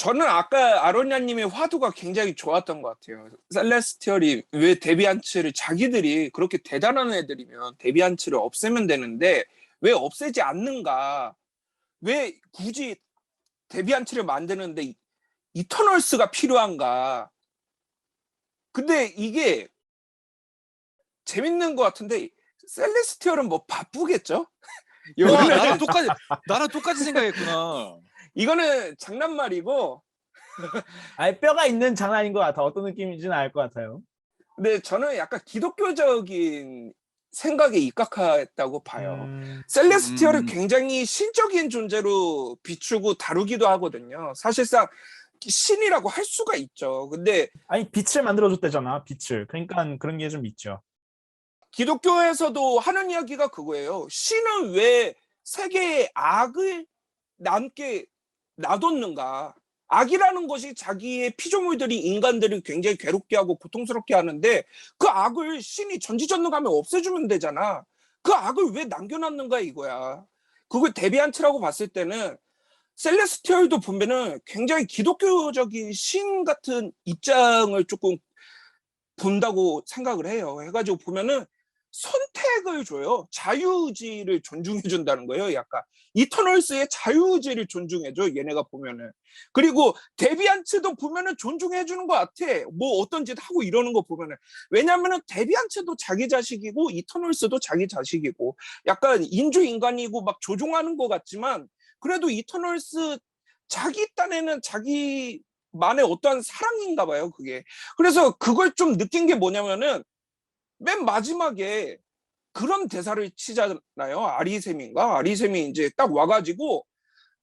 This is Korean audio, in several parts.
저는 아까 아로냐님의 화두가 굉장히 좋았던 것 같아요. 셀레스티얼이 왜 데비안츠를 자기들이 그렇게 대단한 애들이면 데비안츠를 없애면 되는데 왜 없애지 않는가? 왜 굳이 데비안츠를 만드는데 이터널스가 필요한가? 근데 이게 재밌는 것 같은데 셀레스티얼은 뭐 바쁘겠죠? 와, 이거는 나랑 똑같이 생각했구나. 이거는 장난말이고, 아예 뼈가 있는 장난인 것 같아. 어떤 느낌인지는 알 것 같아요. 근데 저는 약간 기독교적인 생각에 입각했다고 봐요. 음, 셀레스티얼을 굉장히 신적인 존재로 비추고 다루기도 하거든요. 사실상 신이라고 할 수가 있죠. 근데 아니 빛을 만들어줬대잖아. 빛을. 그러니까 그런 게 좀 있죠. 기독교에서도 하는 이야기가 그거예요. 신은 왜 세계에 악을 남게 놔뒀는가? 악이라는 것이 자기의 피조물들이 인간들을 굉장히 괴롭게 하고 고통스럽게 하는데 그 악을 신이 전지전능하면 없애주면 되잖아. 그 악을 왜 남겨놨는가 이거야. 그걸 데비안츠라고 봤을 때는 셀레스티얼도 보면은 굉장히 기독교적인 신 같은 입장을 조금 본다고 생각을 해요. 해가지고 보면은 선택을 줘요. 자유의지를 존중해 준다는 거예요. 약간 이터널스의 자유의지를 존중해줘. 얘네가 보면은. 그리고 데비안츠도 보면은 존중해 주는 것 같아. 뭐 어떤 짓 하고 이러는 거 보면은. 왜냐면은 데비안츠도 자기 자식이고 이터널스도 자기 자식이고 약간 인조인간이고 막 조종하는 것 같지만 그래도 이터널스 자기 딴에는 자기 만의 어떠한 사랑인가 봐요, 그게. 그래서 그걸 좀 느낀 게 뭐냐면은 맨 마지막에 그런 대사를 치잖아요. 아리셈인가? 아리셈이 이제 딱 와가지고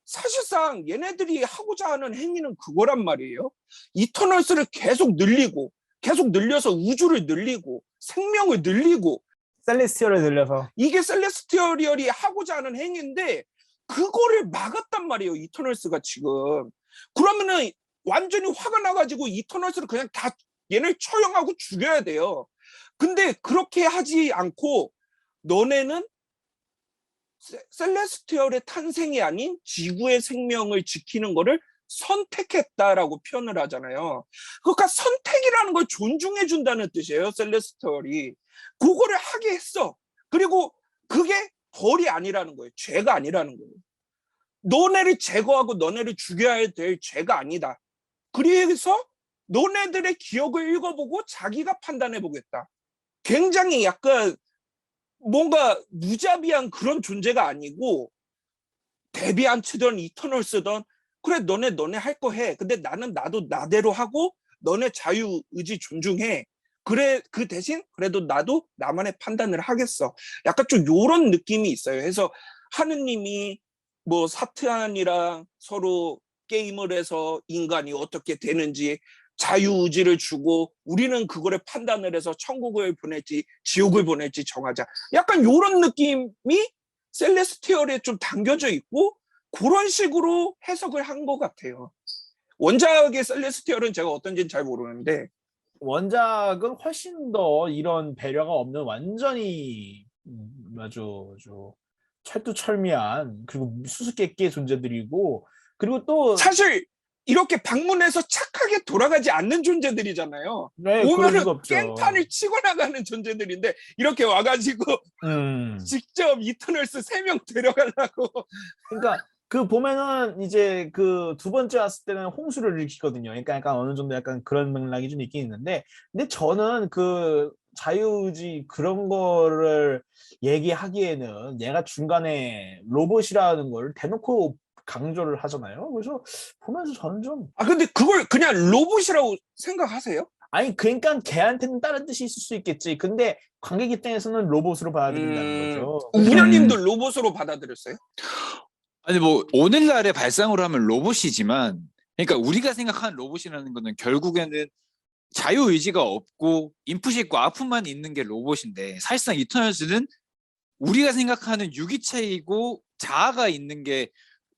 사실상 얘네들이 하고자 하는 행위는 그거란 말이에요. 이터널스를 계속 늘리고 계속 늘려서 우주를 늘리고 생명을 늘리고 셀레스티얼을 늘려서. 이게 셀레스티얼이 하고자 하는 행위인데 그거를 막았단 말이에요. 이터널스가 지금. 그러면은 완전히 화가 나가지고 이터널스를 그냥 다 얘를 처형하고 죽여야 돼요. 근데 그렇게 하지 않고 너네는 셀레스티얼의 탄생이 아닌 지구의 생명을 지키는 거를 선택했다라고 표현을 하잖아요. 그러니까 선택이라는 걸 존중해 준다는 뜻이에요. 셀레스티얼이. 그거를 하게 했어. 그리고 그게 벌이 아니라는 거예요. 죄가 아니라는 거예요. 너네를 제거하고 너네를 죽여야 될 죄가 아니다. 그래서 너네들의 기억을 읽어보고 자기가 판단해 보겠다. 굉장히 약간 뭔가 무자비한 그런 존재가 아니고 데비안츠든 이터널스든 그래 너네 할 거 해. 근데 나는 나도 나대로 하고 너네 자유의지 존중해. 그래 그 대신 그래도 나도 나만의 판단을 하겠어. 약간 좀 요런 느낌이 있어요. 그래서 하느님이 뭐 사탄이랑 서로 게임을 해서 인간이 어떻게 되는지 자유의지를 주고 우리는 그거를 판단을 해서 천국을 보낼지 지옥을 보낼지 정하자. 약간 요런 느낌이 셀레스티얼에 좀 담겨져 있고 그런 식으로 해석을 한 것 같아요. 원작의 셀레스티얼은 제가 어떤지는 잘 모르는데 원작은 훨씬 더 이런 배려가 없는 완전히 아주 철두철미한 그리고 수수께끼의 존재들이고 그리고 또 사실 이렇게 방문해서 착하게 돌아가지 않는 존재들이잖아요. 네, 그럴 오면은 리가 없죠. 깽판을 치고 나가는 존재들인데 이렇게 와가지고 음. 직접 이터널스 3명 데려가려고. 그러니까 그 보면은 이제 그 두 번째 왔을 때는 홍수를 일으키거든요. 그러니까 약간 어느 정도 약간 그런 맥락이 좀 있긴 있는데, 근데 저는 그 자유의지 그런 거를 얘기하기에는 얘가 중간에 로봇이라는 걸 대놓고 강조를 하잖아요. 그래서 보면서 저는 좀 아 근데 그걸 그냥 로봇이라고 생각하세요? 아니 그러니까 걔한테는 다른 뜻이 있을 수 있겠지. 근데 관객 입장에서는 로봇으로 받아들인다는 거죠. 그래서 우녀님도 로봇으로 받아들였어요? 아니 뭐 오늘날의 발상으로 하면 로봇이지만, 그러니까 우리가 생각하는 로봇이라는 거는 결국에는 자유의지가 없고 인풋이 있고 아웃풋만 있는 게 로봇인데, 사실상 이터널즈는 우리가 생각하는 유기체이고 자아가 있는 게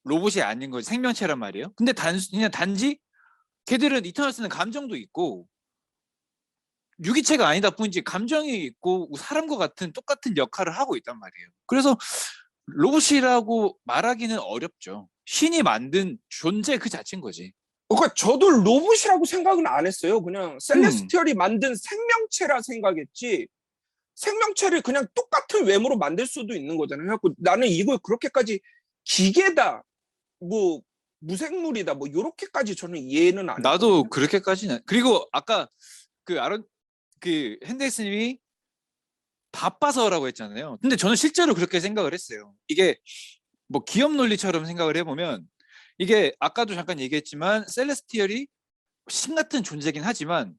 로봇이 아닌 거지, 생명체란 말이에요. 근데 그냥 단지 걔들은, 이터널스는 감정도 있고 유기체가 아니다 뿐이지 감정이 있고 사람과 같은 똑같은 역할을 하고 있단 말이에요. 그래서 로봇이라고 말하기는 어렵죠. 신이 만든 존재 그 자체인 거지. 그러니까 저도 로봇이라고 생각은 안 했어요. 그냥 셀레스티얼이 만든 생명체라 생각했지. 생명체를 그냥 똑같은 외모로 만들 수도 있는 거잖아요. 그래갖고 나는 이걸 그렇게까지 기계다, 뭐 무생물이다, 뭐 요렇게까지 저는 이해는 안 나도 했거든요. 그렇게까지는. 그리고 아까 그 핸델스님이 바빠서라고 했잖아요. 근데 저는 실제로 그렇게 생각을 했어요. 이게 뭐 기업 논리처럼 생각을 해보면 이게 아까도 잠깐 얘기했지만 셀레스티얼이 신 같은 존재긴 하지만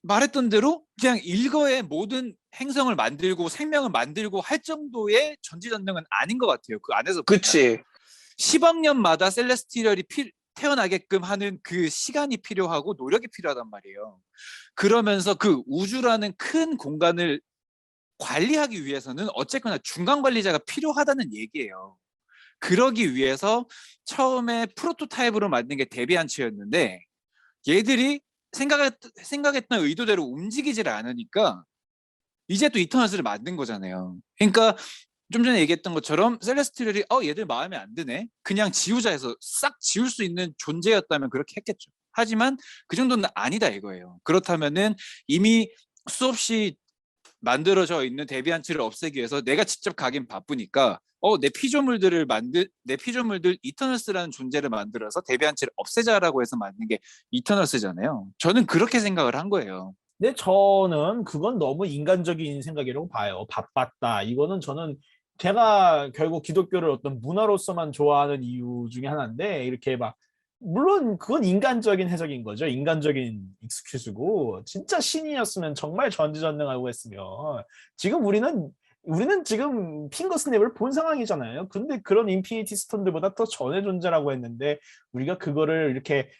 말했던 대로 그냥 일거에 모든 행성을 만들고 생명을 만들고 할 정도의 전지전능은 아닌 것 같아요. 그 안에서 보면. 그치. 10억 년마다 셀레스티얼이 태어나게끔 하는 그 시간이 필요하고 노력이 필요하단 말이에요. 그러면서 그 우주라는 큰 공간을 관리하기 위해서는 어쨌거나 중간 관리자가 필요하다는 얘기예요. 그러기 위해서 처음에 프로토타입으로 만든 게 데비안츠였는데 얘들이 생각했던 의도대로 움직이질 않으니까 이제 또 이터널스를 만든 거잖아요. 그러니까 좀 전에 얘기했던 것처럼 셀레스티얼이 얘들 마음에 안 드네. 그냥 지우자 해서 싹 지울 수 있는 존재였다면 그렇게 했겠죠. 하지만 그 정도는 아니다 이거예요. 그렇다면은 이미 수없이 만들어져 있는 데비안츠를 없애기 위해서 내가 직접 가긴 바쁘니까 내 피조물들 이터널스라는 존재를 만들어서 데비안츠를 없애자라고 해서 만든 게 이터널스잖아요. 저는 그렇게 생각을 한 거예요. 근데 저는 그건 너무 인간적인 생각이라고 봐요. 바빴다. 이거는 저는 제가 결국 기독교를 어떤 문화로서만 좋아하는 이유 중에 하나인데 이렇게 막 물론 그건 인간적인 해석인 거죠. 인간적인 익스큐즈고 진짜 신이었으면 정말 전지전능하고 했으면 지금 우리는 지금 핑거스냅을 본 상황이잖아요. 근데 그런 인피니티 스톤들보다 더 전의 존재라고 했는데 우리가 그거를 이렇게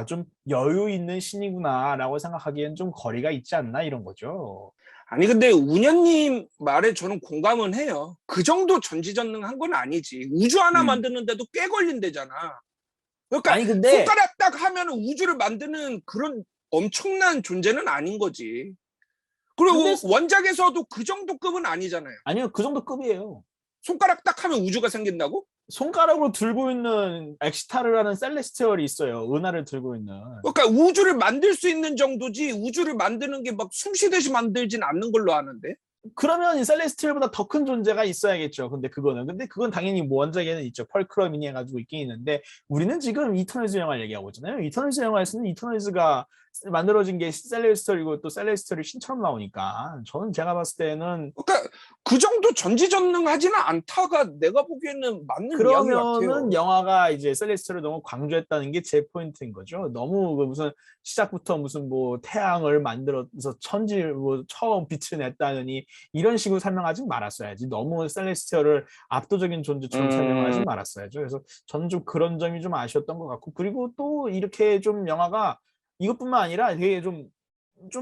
좀 여유 있는 신이구나라고 생각하기엔 좀 거리가 있지 않나 이런 거죠. 아니 근데 운현님 말에 저는 공감은 해요. 그 정도 전지전능한 건 아니지. 우주 하나 음. 만드는데도 꽤 걸린대잖아. 그러니까 아니 근데 손가락 딱 하면 우주를 만드는 그런 엄청난 존재는 아닌 거지. 그리고 근데 원작에서도 그 정도 급은 아니잖아요. 아니요 그 정도 급이에요. 손가락 딱 하면 우주가 생긴다고? 손가락으로 들고 있는 엑시타르라는 셀레스티얼이 있어요. 은하를 들고 있는. 그러니까 우주를 만들 수 있는 정도지 우주를 만드는 게 막 숨쉬듯이 만들진 않는 걸로 아는데. 그러면 이 셀레스티얼보다 더 큰 존재가 있어야겠죠. 근데 그건 당연히 뭐 원작에는 있죠. 펄크러미니 해가지고 있긴 있는데 우리는 지금 이터널즈 영화를 얘기하고 있잖아요. 이터널즈 영화에서는 이터널즈가 만들어진 게 셀레스티얼이고 또 셀레스티얼이 신처럼 나오니까 저는 제가 봤을 때는 그러니까 그 정도 전지전능하지는 않다가 내가 보기에는 맞는 이야기 같아요. 그러면은 영화가 이제 셀레스티얼을 너무 강조했다는 게 제 포인트인 거죠. 너무 그 무슨 시작부터 무슨 뭐 태양을 만들어서 천지를 뭐 처음 빛을 냈다느니 이런 식으로 설명하지 말았어야지. 너무 셀레스티얼을 압도적인 존재처럼 설명하지 말았어야죠. 그래서 저는 좀 그런 점이 좀 아쉬웠던 것 같고 그리고 또 이렇게 좀 영화가 이것뿐만 아니라 되게 좀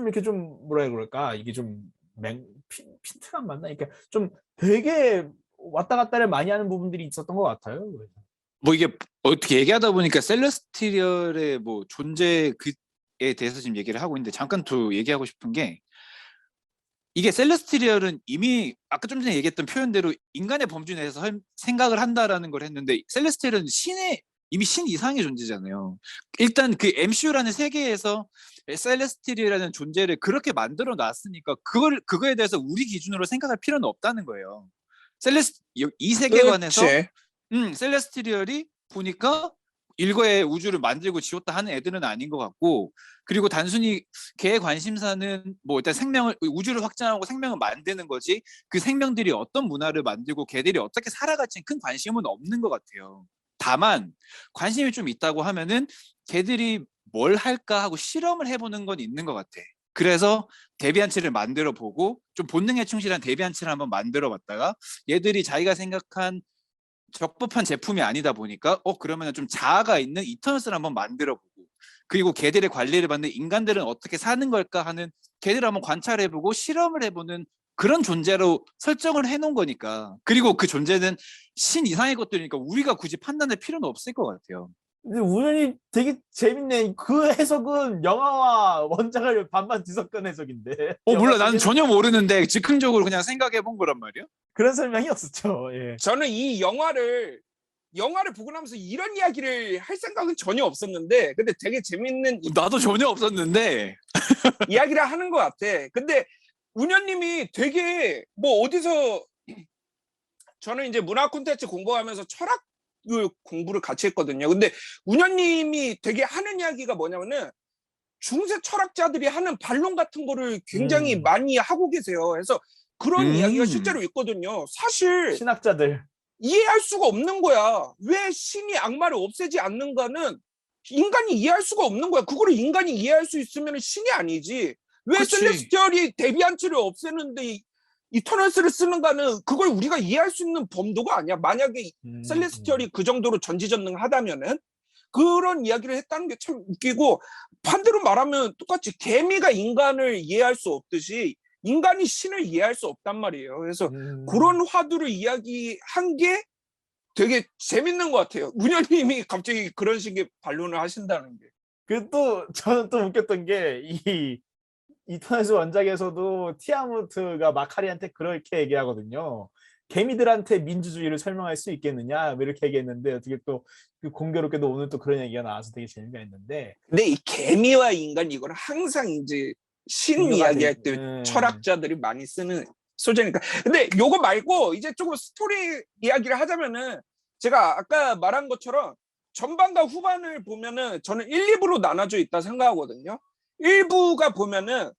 이렇게 좀 뭐라 그럴까 이게 좀 핀트가 안 맞나? 이렇게 좀 되게 왔다 갔다를 많이 하는 부분들이 있었던 것 같아요. 그래서. 뭐 이게 어떻게 얘기하다 보니까 셀레스티얼의 뭐 존재에 대해서 지금 얘기를 하고 있는데 잠깐 더 얘기하고 싶은 게 이게 셀레스티얼은 이미 아까 좀 전에 얘기했던 표현대로 인간의 범주 내에서 생각을 한다라는 걸 했는데 셀레스티얼은 이미 신 이상의 존재잖아요. 일단 그 MCU라는 세계에서 셀레스티얼이라는 존재를 그렇게 만들어 놨으니까 그거에 대해서 우리 기준으로 생각할 필요는 없다는 거예요. 이 세계관에서 그렇지. 셀레스티얼이 보니까 일거에 우주를 만들고 지웠다 하는 애들은 아닌 것 같고 그리고 단순히 걔의 관심사는 뭐 일단 우주를 확장하고 생명을 만드는 거지 그 생명들이 어떤 문화를 만들고 걔들이 어떻게 살아갈지는 큰 관심은 없는 것 같아요. 다만 관심이 좀 있다고 하면은 걔들이 뭘 할까 하고 실험을 해보는 건 있는 것 같아. 그래서 데비안츠를 만들어 보고 좀 본능에 충실한 데비안츠를 한번 만들어 봤다가 얘들이 자기가 생각한 적법한 제품이 아니다 보니까 그러면 좀 자아가 있는 이터널스를 한번 만들어 보고 그리고 걔들의 관리를 받는 인간들은 어떻게 사는 걸까 하는 걔들을 한번 관찰해보고 실험을 해보는 그런 존재로 설정을 해놓은 거니까 그리고 그 존재는 신 이상의 것들이니까 우리가 굳이 판단할 필요는 없을 것 같아요. 근데 우연히 되게 재밌네. 그 해석은 영화와 원작을 반반 뒤섞은 해석인데. 몰라 나는 전혀 모르는데 즉흥적으로 그냥 생각해 본 거란 말이야. 그런 설명이 없었죠. 예. 저는 이 영화를 영화를 보고 나면서 이런 이야기를 할 생각은 전혀 없었는데 근데 되게 재밌는 나도 전혀 없었는데. 이야기를 하는 것 같아. 근데 운현님이 되게 뭐 어디서 저는 이제 문화 콘텐츠 공부하면서 철학 공부를 같이 했거든요. 근데 운현님이 되게 하는 이야기가 뭐냐면은 중세 철학자들이 하는 반론 같은 거를 굉장히 많이 하고 계세요. 그래서 그런 이야기가 실제로 있거든요. 사실 신학자들. 이해할 수가 없는 거야. 왜 신이 악마를 없애지 않는가는 인간이 이해할 수가 없는 거야. 그거를 인간이 이해할 수 있으면 신이 아니지. 왜 그치. 셀레스티얼이 데비안츠를 없애는데 이터널스를 쓰는가는 그걸 우리가 이해할 수 있는 범도가 아니야. 만약에 셀레스티얼이 그 정도로 전지전능하다면은 그런 이야기를 했다는 게 참 웃기고 반대로 말하면 똑같이 개미가 인간을 이해할 수 없듯이 인간이 신을 이해할 수 없단 말이에요. 그래서 그런 화두를 이야기한 게 되게 재밌는 것 같아요. 운현님이 갑자기 그런 식의 반론을 하신다는 게. 그 또 저는 또 웃겼던 게 이 이터널스 원작에서도 티아무트가 마카리한테 그렇게 얘기하거든요. 개미들한테 민주주의를 설명할 수 있겠느냐 뭐 이렇게 얘기했는데 어떻게 또 그 공교롭게도 오늘 또 그런 얘기가 나와서 되게 재미가 있는데 근데 이 개미와 인간 이거는 항상 이제 신 비교가 이야기할 돼. 때 철학자들이 많이 쓰는 소재니까. 근데 요거 말고 이제 조금 스토리 이야기를 하자면은 제가 아까 말한 것처럼 전반과 후반을 보면은 저는 1, 2부로 나눠져 있다 생각하거든요. 1부가 보면은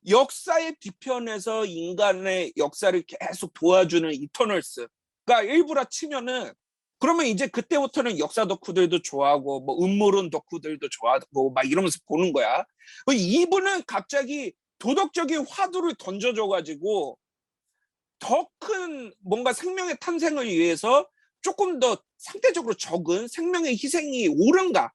역사의 뒤편에서 인간의 역사를 계속 도와주는 이터널스가 1부라 치면은 그러면 이제 그때부터는 역사 덕후들도 좋아하고 뭐 음모론 덕후들도 좋아하고 막 이러면서 보는 거야. 2부는 갑자기 도덕적인 화두를 던져줘가지고 더 큰 뭔가 생명의 탄생을 위해서 조금 더 상대적으로 적은 생명의 희생이 옳은가.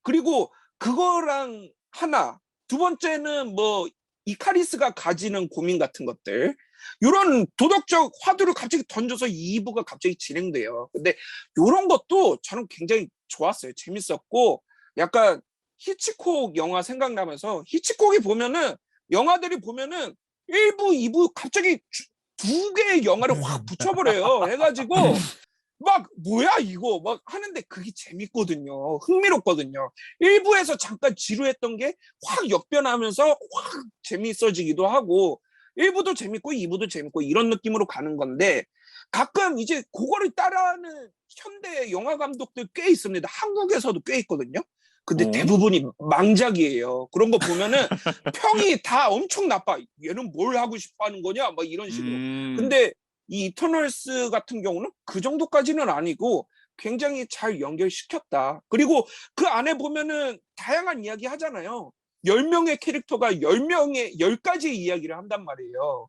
그리고 그거랑 하나. 두 번째는 뭐 이카리스가 가지는 고민 같은 것들. 이런 도덕적 화두를 갑자기 던져서 2부가 갑자기 진행돼요. 근데 이런 것도 저는 굉장히 좋았어요. 재밌었고 약간 히치콕 영화 생각나면서 히치콕이 보면은 영화들이 보면은 1부, 2부 갑자기 두 개의 영화를 확 붙여버려요. 해가지고 막 뭐야 이거 막 하는데 그게 재밌거든요. 흥미롭거든요. 1부에서 잠깐 지루했던 게 확 역변하면서 확 재밌어지기도 하고 1부도 재밌고 2부도 재밌고 이런 느낌으로 가는 건데 가끔 이제 그거를 따라하는 현대 영화 감독들 꽤 있습니다. 한국에서도 꽤 있거든요. 근데 대부분이 망작이에요. 그런 거 보면은 평이 다 엄청 나빠. 얘는 뭘 하고 싶어 하는 거냐? 막 이런 식으로. 근데 이 이터널스 같은 경우는 그 정도까지는 아니고 굉장히 잘 연결시켰다. 그리고 그 안에 보면은 다양한 이야기 하잖아요. 10명의 캐릭터가 10가지의 이야기를 한단 말이에요.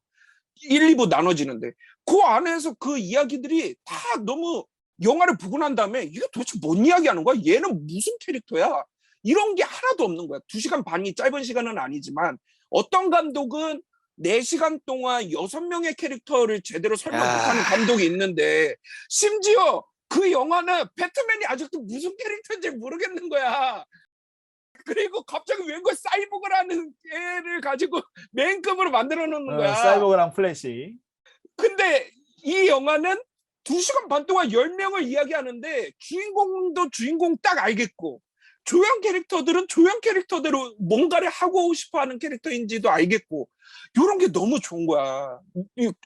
1, 2부 나눠지는데 그 안에서 그 이야기들이 다 너무 영화를 보고 난 다음에 이게 도대체 뭔 이야기 하는 거야? 얘는 무슨 캐릭터야? 이런 게 하나도 없는 거야. 2시간 반이 짧은 시간은 아니지만 어떤 감독은 4시간 동안 6명의 캐릭터를 제대로 설명 못하는 감독이 있는데 심지어 그 영화는 배트맨이 아직도 무슨 캐릭터인지 모르겠는 거야. 그리고 갑자기 웬걸 사이보그라는 애를 가지고 메인급으로 만들어 놓는 거야. 사이보그랑 플래시. 근데 이 영화는 2시간 반 동안 10명을 이야기하는데 주인공도 주인공 딱 알겠고 조연 캐릭터들은 조연 캐릭터대로 뭔가를 하고 싶어하는 캐릭터인지도 알겠고 이런 게 너무 좋은 거야.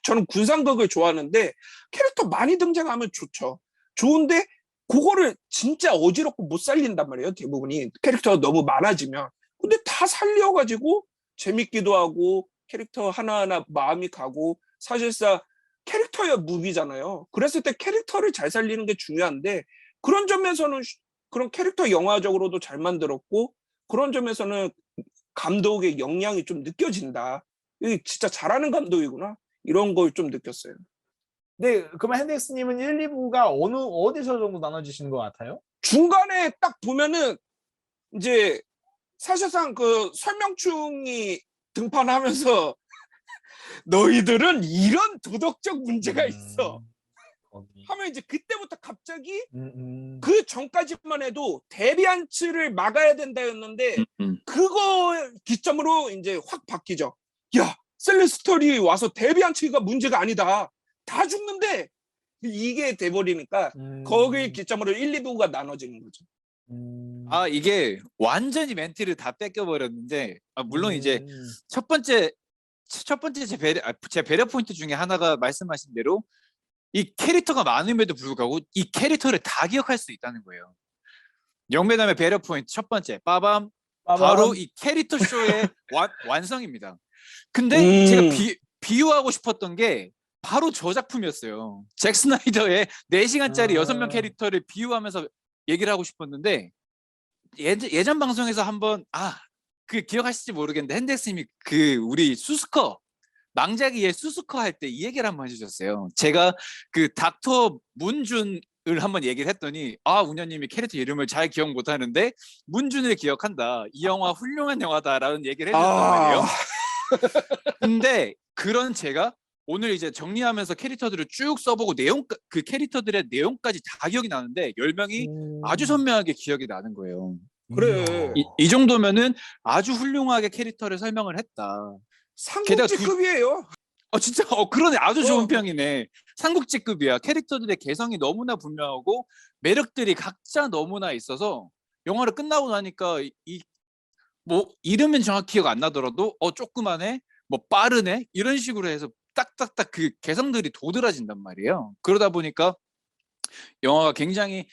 저는 군상극을 좋아하는데 캐릭터 많이 등장하면 좋죠. 좋은데 그거를 진짜 어지럽고 못 살린단 말이에요. 대부분이 캐릭터가 너무 많아지면. 근데 다 살려가지고 재밌기도 하고 캐릭터 하나하나 마음이 가고 사실상 캐릭터야 무비잖아요. 그랬을 때 캐릭터를 잘 살리는 게 중요한데 그런 점에서는 그런 캐릭터 영화적으로도 잘 만들었고 그런 점에서는 감독의 역량이 좀 느껴진다. 이게 진짜 잘하는 감독이구나. 이런 걸 좀 느꼈어요. 네, 그러면 핸덱스님은 1, 2부가 어디서 정도 나눠지시는 것 같아요? 중간에 딱 보면은 이제 사실상 그 설명충이 등판하면서 너희들은 이런 도덕적 문제가 있어. 하면 이제 그때부터 갑자기 그 전까지만 해도 데비안츠를 막아야 된다였는데 그거 기점으로 이제 확 바뀌죠. 야, 셀레스털이 와서 데비안츠가 문제가 아니다. 다 죽는데 이게 돼버리니까 음. 거기를 기점으로 1, 2부가 나눠지는 거죠. 아 이게 완전히 멘트를 다 뺏겨버렸는데 물론 이제 음. 첫 번째 제 배려 포인트 중에 하나가 말씀하신 대로 이 캐릭터가 많음에도 불구하고 이 캐릭터를 다 기억할 수 있다는 거예요. 영매담의 배려 포인트 첫 번째 빠밤 바로 이 캐릭터 쇼의 완성입니다. 근데 제가 비유하고 싶었던 게 바로 저 작품이었어요. 잭 스나이더의 4시간짜리 6명 캐릭터를 비유하면서 얘기를 하고 싶었는데 예전 방송에서 한번 그 기억하실지 모르겠는데 핸델스님이 그 우리 수스커 망자기의 수스커 할 때 이 얘기를 한번 해주셨어요. 제가 그 닥터 문준을 한번 얘기를 했더니 운현님이 캐릭터 이름을 잘 기억 못하는데 문준을 기억한다. 이 영화 훌륭한 영화다라는 얘기를 해주셨단 말이에요. 근데 그런 제가 오늘 이제 정리하면서 캐릭터들을 쭉 써보고 그 캐릭터들의 내용까지 다 기억이 나는데 10명이 아주 선명하게 기억이 나는 거예요. 그래. 이 정도면은 아주 훌륭하게 캐릭터를 설명을 했다. 삼국지급이에요. 진짜 그러네. 아주 좋은 평이네. 삼국지급이야. 캐릭터들의 개성이 너무나 분명하고 매력들이 각자 너무나 있어서 영화를 끝나고 나니까 뭐 이름은 정확히 기억 안 나더라도 조그만해, 뭐 빠르네 이런 식으로 해서 딱딱딱 그 개성들이 도드라진단 말이에요. 그러다 보니까 영화가 굉장히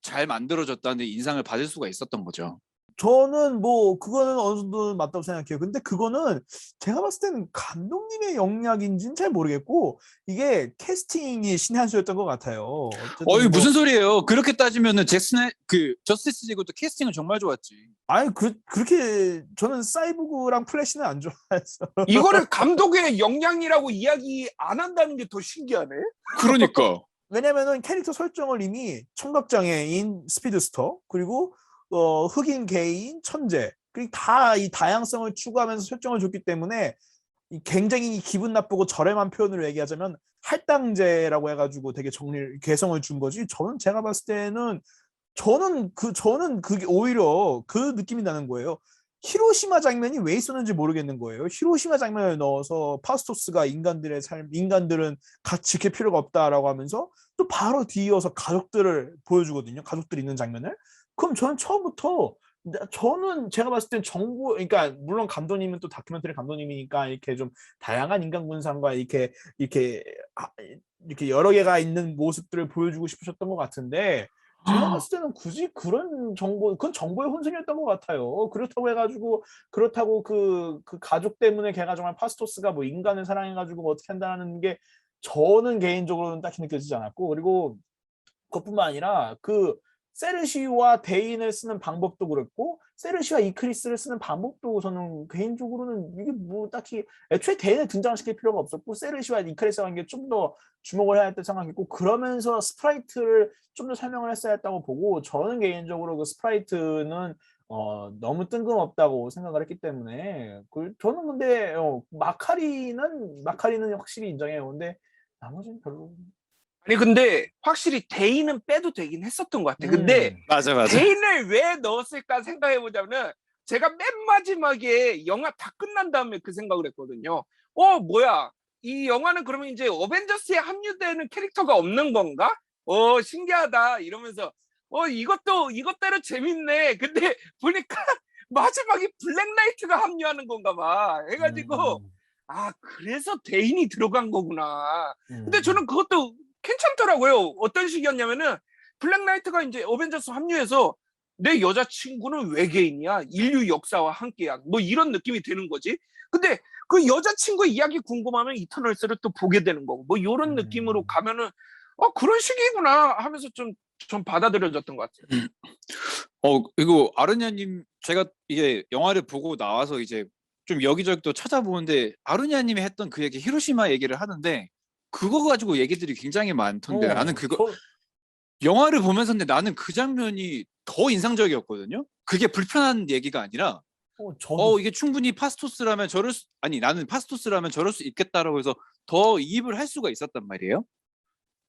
잘 만들어졌다는 인상을 받을 수가 있었던 거죠. 저는 뭐 그거는 어느 정도 맞다고 생각해요. 근데 그거는 제가 봤을 때는 감독님의 영역인지는 잘 모르겠고 이게 캐스팅이 신의 한 수였던 것 같아요. 어이 무슨 소리예요? 그렇게 따지면은 그 저스티스 리그도 캐스팅은 정말 좋았지. 아니 그렇게 저는 사이보그랑 플래시는 안 좋아해서 이거를 감독의 역량이라고 이야기 안 한다는 게 더 신기하네. 그러니까. 왜냐면은 캐릭터 설정을 이미 청각장애인 스피드스터 그리고 흑인 게이인 천재 그리고 다 이 다양성을 추구하면서 설정을 줬기 때문에 굉장히 기분 나쁘고 저렴한 표현으로 얘기하자면 할당제라고 해가지고 되게 개성을 준 거지. 제가 봤을 때는 저는 그게 오히려 그 느낌이 나는 거예요. 히로시마 장면이 왜 있었는지 모르겠는 거예요. 히로시마 장면을 넣어서 파스토스가 인간들은 같이 지킬 필요가 없다라고 하면서 또 바로 뒤이어서 가족들을 보여주거든요. 가족들 있는 장면을. 그럼 저는 처음부터 제가 봤을 땐 그러니까 물론 감독님은 또 다큐멘터리 감독님이니까 이렇게 좀 다양한 인간 군상과 이렇게 여러 개가 있는 모습들을 보여주고 싶으셨던 것 같은데 제가 봤을 때는 굳이 그건 정보의 혼선이었던 것 같아요. 그렇다고 그 가족 때문에 걔가 정말 파스토스가 뭐 인간을 사랑해가지고 어떻게 한다는 게 저는 개인적으로는 딱히 느껴지지 않았고 그리고 그것뿐만 아니라 그 세르시와 데인을 쓰는 방법도 그렇고 세르시와 이크리스를 쓰는 방법도 저는 개인적으로는 이게 뭐 딱히 애초에 데인을 등장시킬 필요가 없었고 세르시와 이크리스 관계 좀 더 주목을 해야 했다고 생각했고 그러면서 스프라이트를 좀 더 설명을 했어야 했다고 보고 저는 개인적으로 그 스프라이트는 너무 뜬금없다고 생각을 했기 때문에 저는 근데 마카리는 확실히 인정해요. 근데 나머지는 별로. 아니 근데 확실히 데이는 빼도 되긴 했었던 것 같아. 근데 맞아. 데인을 왜 넣었을까 생각해 보자면은 제가 맨 마지막에 영화 다 끝난 다음에 그 생각을 했거든요. 뭐야 이 영화는 그러면 이제 어벤져스에 합류되는 캐릭터가 없는 건가? 신기하다 이러면서 이것대로 재밌네. 근데 보니까 마지막에 블랙나이트가 합류하는 건가 봐 해가지고 그래서 데인이 들어간 거구나. 근데 저는 그것도 괜찮더라고요. 어떤 식이었냐면은 블랙나이트가 이제 어벤져스 합류해서 내 여자친구는 외계인이야. 인류 역사와 함께야. 뭐 이런 느낌이 드는 거지. 근데 그 여자친구 이야기 궁금하면 이터널스를 또 보게 되는 거고 뭐 이런 느낌으로 가면은 그런 식이구나 하면서 좀 받아들여졌던 것 같아요. 이거 아르냐님 제가 이게 영화를 보고 나와서 이제 좀 여기저기 또 찾아보는데 아르냐님이 했던 그 얘기 히로시마 얘기를 하는데 그거 가지고 얘기들이 굉장히 많던데 나는 영화를 보면서 근데 나는 그 장면이 더 인상적이었거든요. 그게 불편한 얘기가 아니라 이게 충분히 파스토스라면 나는 파스토스라면 저럴 수 있겠다라고 해서 더 이입을 할 수가 있었단 말이에요.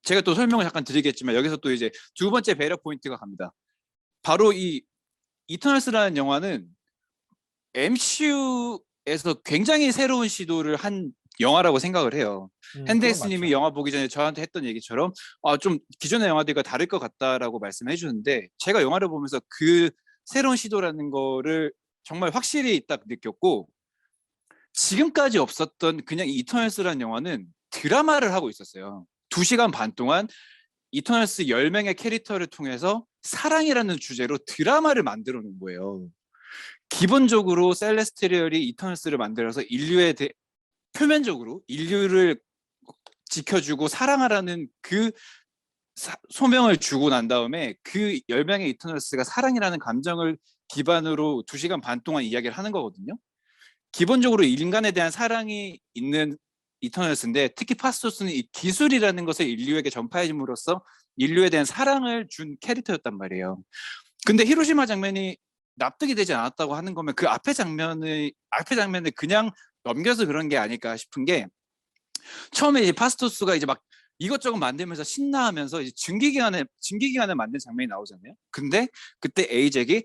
제가 또 설명을 잠깐 드리겠지만 여기서 또 이제 두 번째 배려 포인트가 갑니다. 바로 이 이터널스라는 영화는 MCU에서 굉장히 새로운 시도를 한 영화라고 생각을 해요. 그건 핸데스님이 맞죠. 영화 보기 전에 저한테 했던 얘기처럼 좀 기존의 영화들과 다를 것 같다라고 말씀해 주는데 제가 영화를 보면서 그 새로운 시도라는 거를 정말 확실히 딱 느꼈고 지금까지 없었던 그냥 이터널스라는 영화는 드라마를 하고 있었어요. 2시간 반 동안 이터널스 10명의 캐릭터를 통해서 사랑이라는 주제로 드라마를 만들어 놓은 거예요. 기본적으로 셀레스티리얼이 이터널스를 만들어서 표면적으로 인류를 지켜주고 사랑하라는 그 소명을 주고 난 다음에 그 10명의 이터널스가 사랑이라는 감정을 기반으로 2시간 반 동안 이야기를 하는 거거든요. 기본적으로 인간에 대한 사랑이 있는 이터널스인데 특히 파스토스는 이 기술이라는 것을 인류에게 전파해줌으로써 인류에 대한 사랑을 준 캐릭터였단 말이에요. 근데 히로시마 장면이 납득이 되지 않았다고 하는 거면 그 앞에 장면을 그냥 넘겨서 그런 게 아닐까 싶은 게 처음에 이제 파스토스가 이제 막 이것저것 만들면서 신나하면서 이제 증기기관을 만든 장면이 나오잖아요. 근데 그때 에이젝이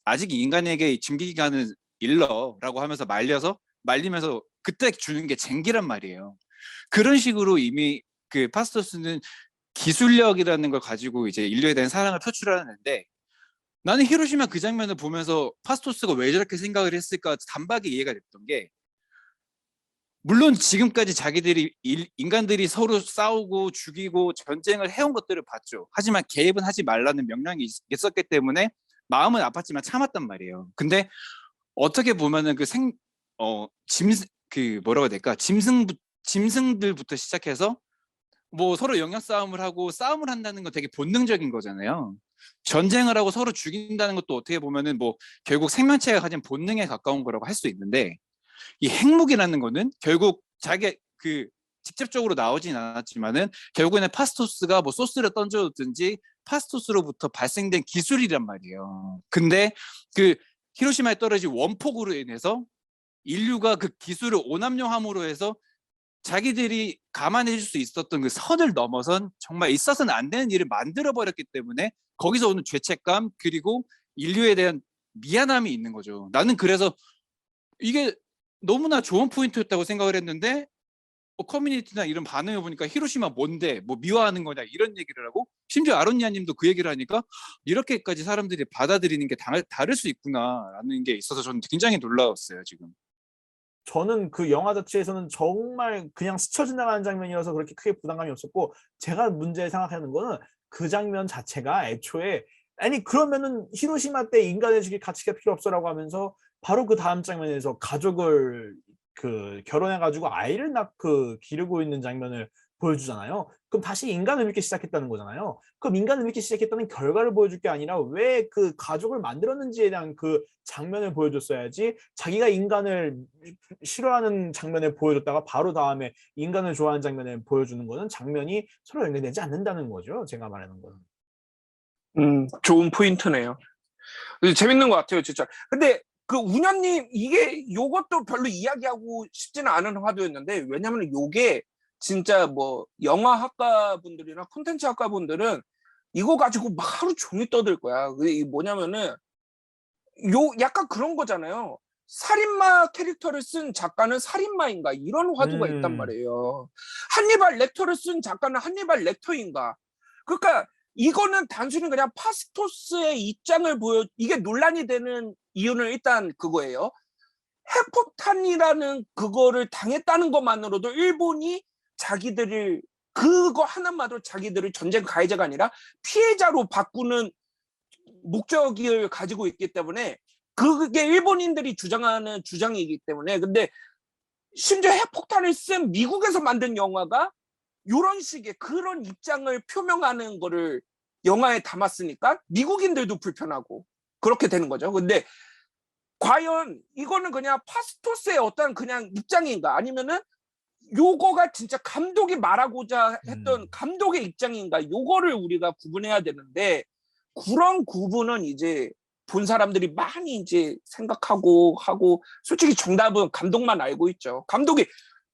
아직 인간에게 증기기관은 일러라고 하면서 말리면서 그때 주는 게 쟁기란 말이에요. 그런 식으로 이미 그 파스토스는 기술력이라는 걸 가지고 이제 인류에 대한 사랑을 표출하는데 나는 히로시마 그 장면을 보면서 파스토스가 왜 저렇게 생각을 했을까 단박에 이해가 됐던 게 물론 지금까지 인간들이 서로 싸우고 죽이고 전쟁을 해온 것들을 봤죠. 하지만 개입은 하지 말라는 명령이 있었기 때문에 마음은 아팠지만 참았단 말이에요. 근데 어떻게 보면은 뭐라고 해야 될까? 짐승들부터 시작해서 뭐 서로 영역 싸움을 한다는 건 되게 본능적인 거잖아요. 전쟁을 하고 서로 죽인다는 것도 어떻게 보면은 뭐 결국 생명체가 가진 본능에 가까운 거라고 할 수 있는데 이 핵무기라는 거는 결국 직접적으로 나오진 않았지만은 결국에는 파스토스가 뭐 소스를 던져줬든지 파스토스로부터 발생된 기술이란 말이에요. 근데 그 히로시마에 떨어진 원폭으로 인해서 인류가 그 기술을 오남용함으로 해서 자기들이 감안해 줄 수 있었던 그 선을 넘어선 정말 있어서는 안 되는 일을 만들어 버렸기 때문에 거기서 오는 죄책감 그리고 인류에 대한 미안함이 있는 거죠. 나는 그래서 이게 너무나 좋은 포인트였다고 생각을 했는데 커뮤니티나 이런 반응을 보니까 히로시마 뭔데 뭐 미워하는 거냐 이런 얘기를 하고 심지어 아로니아 님도 그 얘기를 하니까 이렇게까지 사람들이 받아들이는 게 다를 수 있구나라는 게 있어서 저는 굉장히 놀라웠어요 지금. 저는 그 영화 자체에서는 정말 그냥 스쳐 지나가는 장면이어서 그렇게 크게 부담감이 없었고 제가 문제 생각하는 거는 그 장면 자체가 애초에 아니 그러면은 히로시마 때 인간의 가치가 필요 없어라고 하면서 바로 그 다음 장면에서 가족을 결혼해가지고 아이를 기르고 있는 장면을 보여주잖아요. 그럼 다시 인간을 믿기 시작했다는 거잖아요. 그럼 인간을 믿기 시작했다는 결과를 보여줄 게 아니라 왜 그 가족을 만들었는지에 대한 그 장면을 보여줬어야지 자기가 인간을 싫어하는 장면을 보여줬다가 바로 다음에 인간을 좋아하는 장면을 보여주는 거는 장면이 서로 연결되지 않는다는 거죠. 제가 말하는 거는. 좋은 포인트네요. 재밌는 것 같아요, 진짜. 근데 그 운현님 이게 요것도 별로 이야기하고 싶지는 않은 화두였는데 왜냐면 요게 진짜 뭐 영화학과 분들이나 콘텐츠 학과 분들은 이거 가지고 막 하루 종일 떠들 거야. 이게 뭐냐면은 약간 그런 거잖아요. 살인마 캐릭터를 쓴 작가는 살인마인가 이런 화두가 있단 말이에요. 한니발 렉터를 쓴 작가는 한니발 렉터인가. 그러니까 이거는 단순히 그냥 파스토스의 입장을 이게 논란이 되는 이유는 일단 그거예요. 핵폭탄이라는 그거를 당했다는 것만으로도 일본이 그거 하나만으로 자기들을 전쟁 가해자가 아니라 피해자로 바꾸는 목적을 가지고 있기 때문에 그게 일본인들이 주장하는 주장이기 때문에 근데 심지어 핵폭탄을 쓴 미국에서 만든 영화가 이런 식의 그런 입장을 표명하는 거를 영화에 담았으니까 미국인들도 불편하고 그렇게 되는 거죠. 근데 과연 이거는 그냥 파스토스의 어떤 그냥 입장인가 아니면은 요거가 진짜 감독이 말하고자 했던 감독의 입장인가 요거를 우리가 구분해야 되는데 그런 구분은 이제 본 사람들이 많이 이제 생각하고 하고 솔직히 정답은 감독만 알고 있죠. 감독이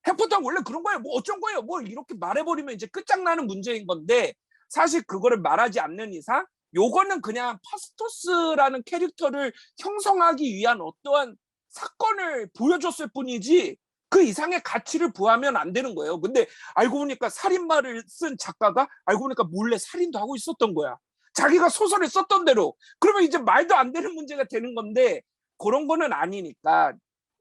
핵폭탄 원래 그런 거예요. 뭐 어쩐 거예요. 뭐 이렇게 말해버리면 이제 끝장나는 문제인 건데 사실 그거를 말하지 않는 이상 요거는 그냥 파스토스라는 캐릭터를 형성하기 위한 어떠한 사건을 보여줬을 뿐이지 그 이상의 가치를 부하면 안 되는 거예요. 근데 알고 보니까 살인마를 쓴 작가가 알고 보니까 몰래 살인도 하고 있었던 거야. 자기가 소설을 썼던 대로. 그러면 이제 말도 안 되는 문제가 되는 건데 그런 거는 아니니까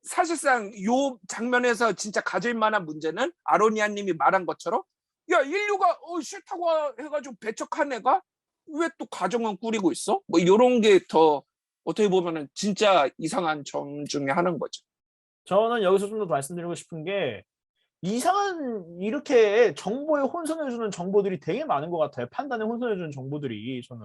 사실상 요 장면에서 진짜 가질 만한 문제는 아로니아 님이 말한 것처럼 야 인류가 싫다고 해가지고 배척한 애가 왜 또 가정은 꾸리고 있어? 뭐 이런 게 더 어떻게 보면은 진짜 이상한 점 중에 하나인 거죠. 저는 여기서 좀 더 말씀드리고 싶은 게 이상한 이렇게 정보에 혼선해주는 정보들이 되게 많은 것 같아요. 판단에 혼선해주는 정보들이 저는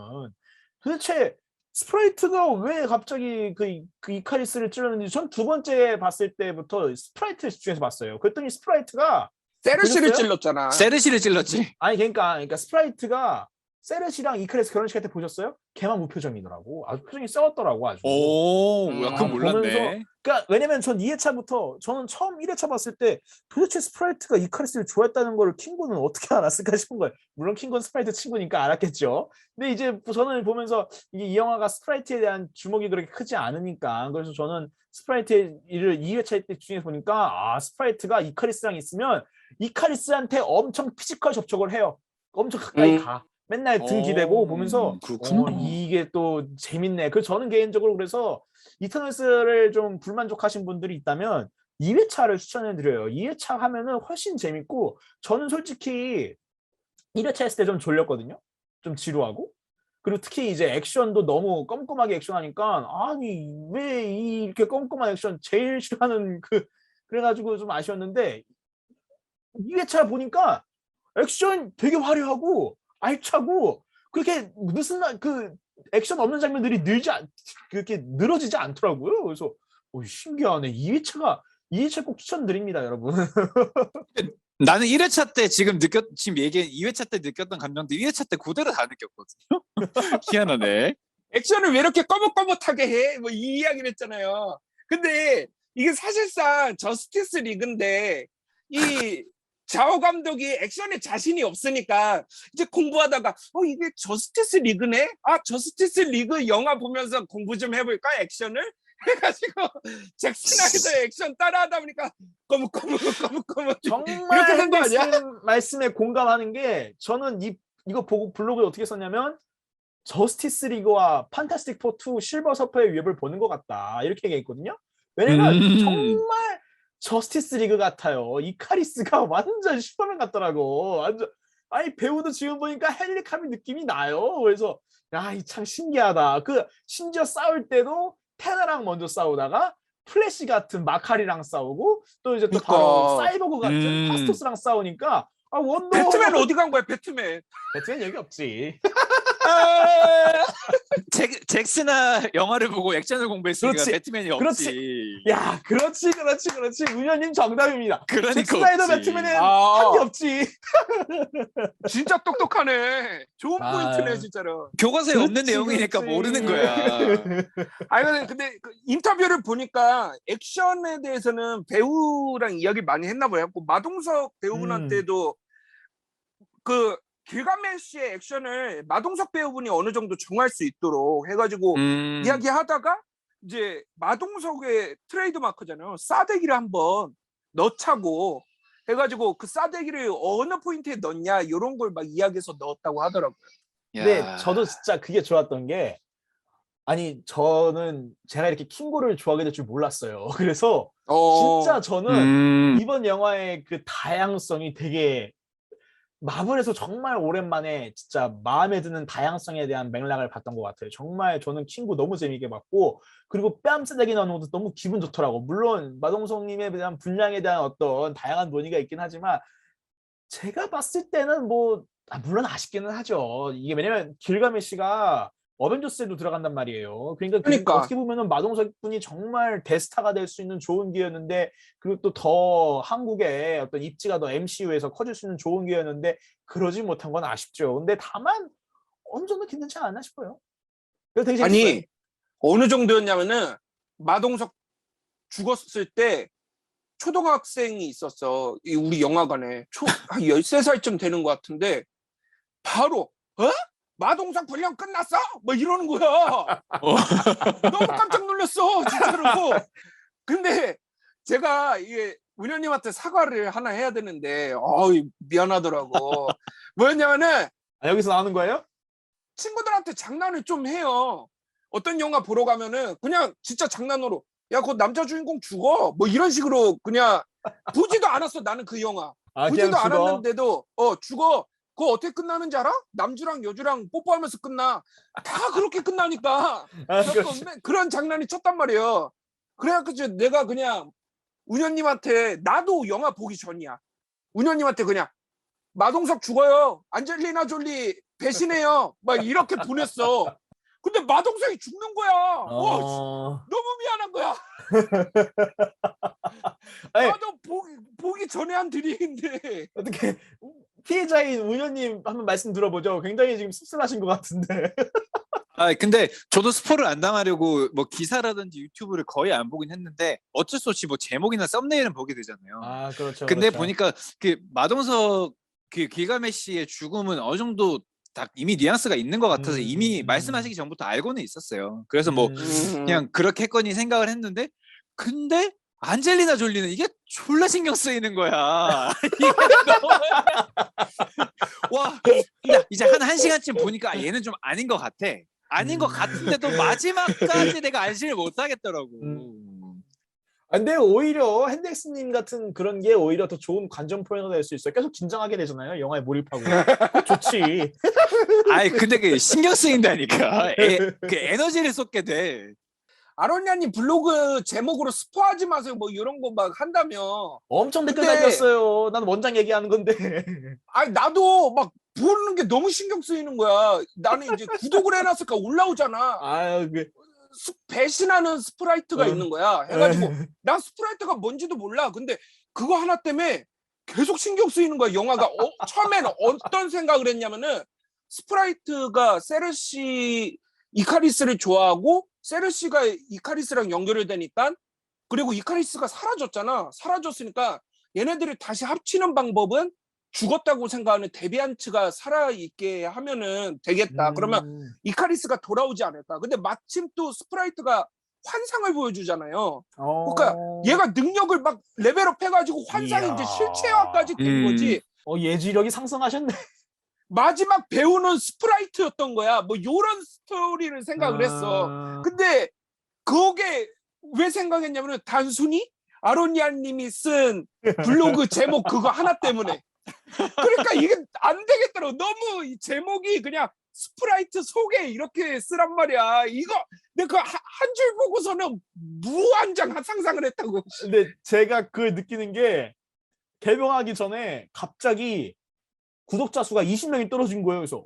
도대체 스프라이트가 왜 갑자기 그 이카리스를 찔렀는지 전 두 번째 봤을 때부터 스프라이트를 집중해서 봤어요. 그랬더니 스프라이트가 세르시를 보셨어요? 찔렀잖아. 세르시를 찔렀지. 아니 그러니까 스프라이트가 세르시랑 이카리스 결혼식 할 때 보셨어요? 걔만 무표정이더라고. 아주 표정이 싸웠더라고 아주. 오, 야, 그건 보면서 몰랐네. 그러니까 왜냐면 전 2회차부터 저는 처음 1회차 봤을 때 도대체 스프라이트가 이카리스를 좋아했다는 걸 킹고는 어떻게 알았을까 싶은 거예요. 물론 킹고는 스프라이트 친구니까 알았겠죠. 근데 이제 저는 보면서 이게 이 영화가 스프라이트에 대한 주목이 그렇게 크지 않으니까 그래서 저는 스프라이트의 일을 2회차 때 중에 보니까 스프라이트가 이카리스랑 있으면 이카리스한테 엄청 피지컬 접촉을 해요. 엄청 가까이 가. 맨날 등 기대고 보면서 그렇구나. 이게 또 재밌네. 그 저는 개인적으로 그래서 이터널스를 좀 불만족하신 분들이 있다면 2회차를 추천해 드려요. 2회차 하면은 훨씬 재밌고 저는 솔직히 1회차 했을 때 좀 졸렸거든요. 좀 지루하고. 그리고 특히 이제 액션도 너무 껌껌하게 액션하니까 아니 왜 이렇게 껌껌한 액션 제일 싫어하는 그래가지고 좀 아쉬웠는데 2회차 보니까 액션 되게 화려하고 알차고 그렇게 그 액션 없는 장면들이 그렇게 늘어지지 않더라고요. 그래서 신기하네. 2회차 꼭 추천드립니다, 여러분. 나는 1회차 때 지금 얘기한 2회차 때 느꼈던 감정도 1회차 때 그대로 다 느꼈거든요. 희한하네. 액션을 왜 이렇게 꺼뭇꺼뭇하게 해? 뭐 이 이야기를 했잖아요. 근데 이게 사실상 저스티스 리그인데 이 자오 감독이 액션에 자신이 없으니까 이제 공부하다가 이게 저스티스 리그네? 저스티스 리그 영화 보면서 공부 좀 해볼까 액션을? 해가지고 잭 스나이더의 액션 따라하다 보니까 꺼뭇꺼뭇 정말 이렇게 된 거 아니야? 말씀에 공감하는 게 저는 이거 보고 블로그에 어떻게 썼냐면 저스티스 리그와 판타스틱 포 2 실버 서퍼의 위협을 보는 것 같다 이렇게 얘기했거든요. 왜냐면 정말 저스티스 리그 같아요. 이카리스가 완전 슈퍼맨 같더라고. 완전 아니 배우도 지금 보니까 헨리 카빌 느낌이 나요. 그래서 이 참 신기하다. 심지어 싸울 때도 테나랑 먼저 싸우다가 플래시 같은 마카리랑 싸우고 또 이제 또 바로 사이보그 같은 파스토스랑 싸우니까 배트맨 어디 간 거야 배트맨? 배트맨 여기 없지. 잭스나 영화를 보고 액션을 공부했으니까 그렇지. 배트맨이 그렇지. 없지. 야, 그렇지. 운현님 정답입니다. 그러니까 잭 스나이더 없지. 배트맨은 한 게 없지. 진짜 똑똑하네. 좋은 포인트네 진짜로. 교과서에 없는 그렇지, 내용이니까 그렇지. 모르는 거야. 아니 근데 그 인터뷰를 보니까 액션에 대해서는 배우랑 이야기를 많이 했나 봐요. 마동석 배우분한테도 그 길가메시의 액션을 마동석 배우분이 어느 정도 정할 수 있도록 해가지고 이야기하다가 이제 마동석의 트레이드 마크잖아요. 싸대기를 한번 넣자고 해가지고 그 싸대기를 어느 포인트에 넣냐 이런 걸 막 이야기해서 넣었다고 하더라고요. 근데 저도 진짜 그게 좋았던 게 아니 저는 제가 이렇게 킹고를 좋아하게 될 줄 몰랐어요. 그래서 진짜 저는 이번 영화의 그 다양성이 되게 마블에서 정말 오랜만에 진짜 마음에 드는 다양성에 대한 맥락을 봤던 것 같아요. 정말 저는 킹고 너무 재밌게 봤고 그리고 뺨싸대기 나오는 것도 너무 기분 좋더라고. 물론 마동석님에 대한 분량에 대한 어떤 다양한 논의가 있긴 하지만 제가 봤을 때는 물론 아쉽기는 하죠. 이게 왜냐면 길가메시가 어벤져스에도 들어간단 말이에요. 그러니까 어떻게 보면은 마동석 분이 정말 대스타가 될 수 있는 좋은 기회였는데 그리고 또 더 한국의 어떤 입지가 더 MCU에서 커질 수 있는 좋은 기회였는데 그러지 못한 건 아쉽죠. 근데 다만 어느 정도 괜찮지 않나 싶어요. 그래서 되게 재밌어요. 아니 어느 정도였냐면은 마동석 죽었을 때 초등학생이 있었어. 우리 영화관에 한 13살쯤 되는 것 같은데 바로 마동석 분량 끝났어? 뭐 이러는 거야. 너무 깜짝 놀랐어 진짜로. 근데 제가 이게 운현님한테 사과를 하나 해야 되는데 미안하더라고. 뭐였냐면은 여기서 나오는 거예요? 친구들한테 장난을 좀 해요. 어떤 영화 보러 가면은 그냥 진짜 장난으로 야, 그 남자 주인공 죽어. 뭐 이런 식으로 그냥 보지도 않았어. 나는 그 영화. 그냥 보지도 죽어. 않았는데도 죽어. 그거 어떻게 끝나는지 알아? 남주랑 여주랑 뽀뽀하면서 끝나. 다 그렇게 끝나니까. 그래서 그런 장난이 쳤단 말이에요. 그래가지고 내가 그냥 운현님한테 나도 영화 보기 전이야. 운현님한테 그냥 마동석 죽어요. 안젤리나 졸리 배신해요. 막 이렇게 보냈어. 근데 마동석이 죽는 거야. 너무 미안한 거야. 아니, 나도 보기 전에 한 드림인데. 어떻게 피해자인 운현님 한번 말씀 들어보죠. 굉장히 지금 씁쓸하신 것 같은데. 근데 저도 스포를 안 당하려고 뭐 기사라든지 유튜브를 거의 안 보긴 했는데 어쩔 수 없이 뭐 제목이나 썸네일은 보게 되잖아요. 그렇죠. 근데 그렇죠. 보니까 그 마동석 그 길가메시의 죽음은 어느 정도 딱 이미 뉘앙스가 있는 것 같아서 이미 말씀하시기 전부터 알고는 있었어요. 그래서 뭐 그냥 그렇게 했거니 생각을 했는데 근데 안젤리나 졸리는 이게 졸라 신경 쓰이는 거야. 이게 너무 와 이제 한 1시간쯤 보니까 얘는 좀 아닌 것 같아. 아닌 것 같은데도 마지막까지 내가 안심을 못 하겠더라고. 근데 오히려 핸덱스님 같은 그런 게 오히려 더 좋은 관전 포인트가 될 수 있어요. 계속 긴장하게 되잖아요. 영화에 몰입하고. 좋지. 근데 그 신경 쓰인다니까. 그 에너지를 쏟게 돼. 아로니아님 블로그 제목으로 스포하지 마세요. 뭐 이런 거 막 한다며. 엄청 댓글 근데- 달렸어요. 난 원장 얘기하는 건데. 아니 나도 막 보는 게 너무 신경 쓰이는 거야. 나는 이제 구독을 해놨으니까 올라오잖아. 배신하는 스프라이트가 있는 거야. 해가지고 난 스프라이트가 뭔지도 몰라. 근데 그거 하나 때문에 계속 신경 쓰이는 거야. 영화가 처음에는 어떤 생각을 했냐면은 스프라이트가 세르시 이카리스를 좋아하고 세르시가 이카리스랑 연결이 되니까 그리고 이카리스가 사라졌잖아. 사라졌으니까 얘네들이 다시 합치는 방법은 죽었다고 생각하는 데비안츠가 살아있게 하면은 되겠다. 그러면 이카리스가 돌아오지 않을까. 근데 마침 또 스프라이트가 환상을 보여주잖아요. 그러니까 얘가 능력을 막 레벨업 해가지고 환상이 이야. 이제 실체화까지 된 거지. 예지력이 상승하셨네. 마지막 배우는 스프라이트였던 거야. 뭐 요런 스토리를 생각을 했어. 근데 그게 왜 생각했냐면은 단순히 아로니아님이 쓴 블로그 제목 그거 하나 때문에. 그러니까 이게 안 되겠더라고. 너무 이 제목이 그냥 스프라이트 소개 이렇게 쓰란 말이야. 이거 내가 한 줄 보고서는 무한정 상상을 했다고. 근데 제가 그걸 느끼는 게 개봉하기 전에 갑자기 구독자 수가 20명이 떨어진 거예요. 그래서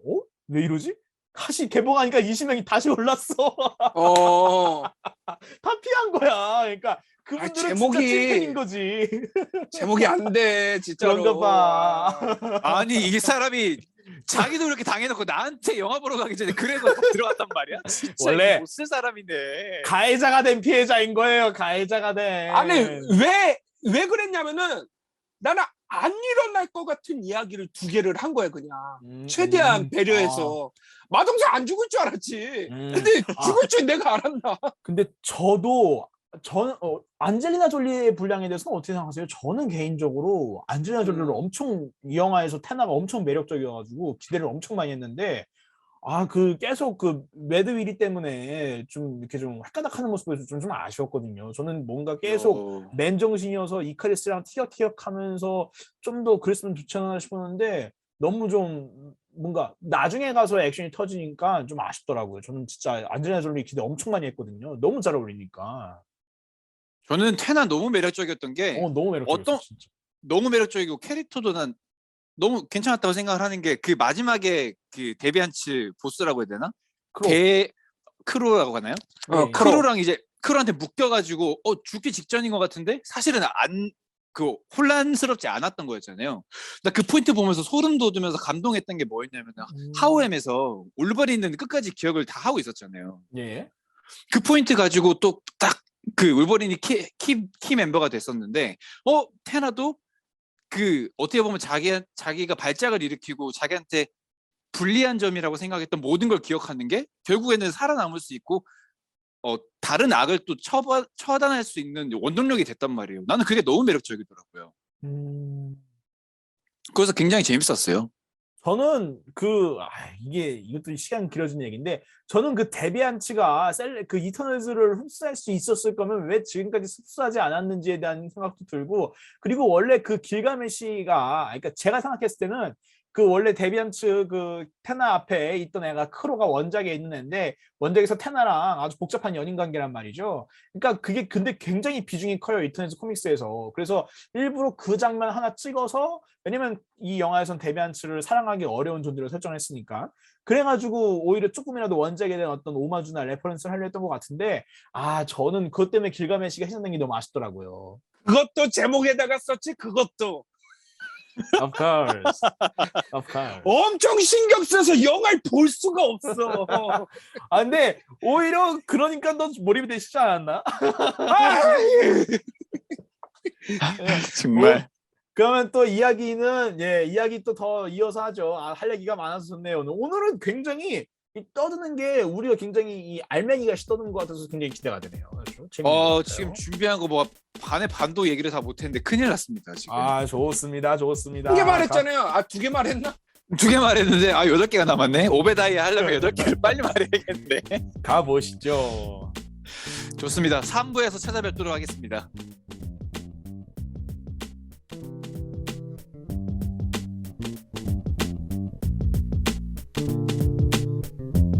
왜 이러지? 다시 개봉하니까 20명이 다시 올랐어. 다 피한 거야. 그러니까 그분들은 제목이- 진짜 찐팬인 거지. 제목이 안 돼, 진짜로. 그런가 봐. 아니 이 사람이 자기도 그렇게 당해놓고 나한테 영화 보러 가기 전에 그래서 들어왔단 말이야? 진짜 원래 못 쓸 사람이네. 가해자가 된 피해자인 거예요. 가해자가 된. 아니 왜 그랬냐면은 나는 안 일어날 것 같은 이야기를 2개를 한 거야 그냥. 최대한 배려해서. 마동석 안 죽을 줄 알았지. 근데 죽을 줄 내가 알았나. 근데 저는 안젤리나 졸리의 분량에 대해서는 어떻게 생각하세요? 저는 개인적으로 안젤리나 졸리를 엄청 이 영화에서 테나가 엄청 매력적이어가지고 기대를 엄청 많이 했는데 그 계속 그 매드 위리 때문에 좀 이렇게 좀 헷가닥하는 모습에서 좀 아쉬웠거든요. 저는 뭔가 계속 맨정신이어서 이카리스랑 티격태격하면서 좀 더 그랬으면 좋지 않나 싶었는데 너무 좀 뭔가 나중에 가서 액션이 터지니까 좀 아쉽더라고요. 저는 진짜 안젤리나 졸리 기대 엄청 많이 했거든요. 너무 잘 어울리니까. 저는 테나 너무 매력적이었던 게 너무 매력적이었어 진짜. 너무 매력적이고 캐릭터도 난 너무 괜찮았다고 생각을 하는 게 그 마지막에 그 데비안츠 보스라고 해야 되나? 크로라고 하나요? 네. 크로랑 이제 크로한테 묶여가지고 죽기 직전인 것 같은데 사실은 혼란스럽지 않았던 거였잖아요. 나 그 포인트 보면서 소름 돋으면서 감동했던 게 뭐였냐면 하우엠에서 울버린은 끝까지 기억을 다 하고 있었잖아요. 예. 그 포인트 가지고 또 딱 그 울버린이 키 멤버가 됐었는데 테나도 그 어떻게 보면 자기가 발작을 일으키고 자기한테 불리한 점이라고 생각했던 모든 걸 기억하는 게 결국에는 살아남을 수 있고 다른 악을 또 처단할 수 있는 원동력이 됐단 말이에요. 나는 그게 너무 매력적이더라고요. 그래서 굉장히 재밌었어요. 저는 이것도 시간 길어진 얘기인데 저는 그 데비안츠가 그 이터널즈를 흡수할 수 있었을 거면 왜 지금까지 흡수하지 않았는지에 대한 생각도 들고 그리고 원래 그 길가메시가 그러니까 제가 생각했을 때는 그 원래 데비안츠 그 테나 앞에 있던 애가 크로가 원작에 있는 애인데 원작에서 테나랑 아주 복잡한 연인 관계란 말이죠. 그러니까 그게 근데 굉장히 비중이 커요 이터널즈 코믹스에서. 그래서 일부러 그 장면 하나 찍어서 왜냐면 이 영화에선 데비안츠를 사랑하기 어려운 존재로 설정했으니까 그래가지고 오히려 조금이라도 원작에 대한 어떤 오마주나 레퍼런스를 하려 했던 것 같은데 저는 그것 때문에 길가메시가 희생된 게 너무 아쉽더라고요. 그것도 제목에다가 썼지 그것도. Of course. Of course. 엄청 신경 써서 영화를 볼 수가 없어. 근데 오히려 그러니까 너 몰입이 되시지 않았나? 정말. 그러면 또 이야기 또 더 이어서 하죠. 할 얘기가 많아서 좋네요. 오늘은 굉장히 이 떠드는 게 우리가 굉장히 이 알맹이가 떠드는 것 같아서 굉장히 기대가 되네요. 지금 준비한 거 뭐 반의 반도 얘기를 다 못했는데 큰일 났습니다 지금. 좋습니다. 한 개 말했잖아요. 두 개 말했나? 2개 말했는데 8개가 남았네. 오베다이아 하려면 8개를 빨리 말해야겠네. 가보시죠. 좋습니다. 3부에서 찾아뵙도록 하겠습니다.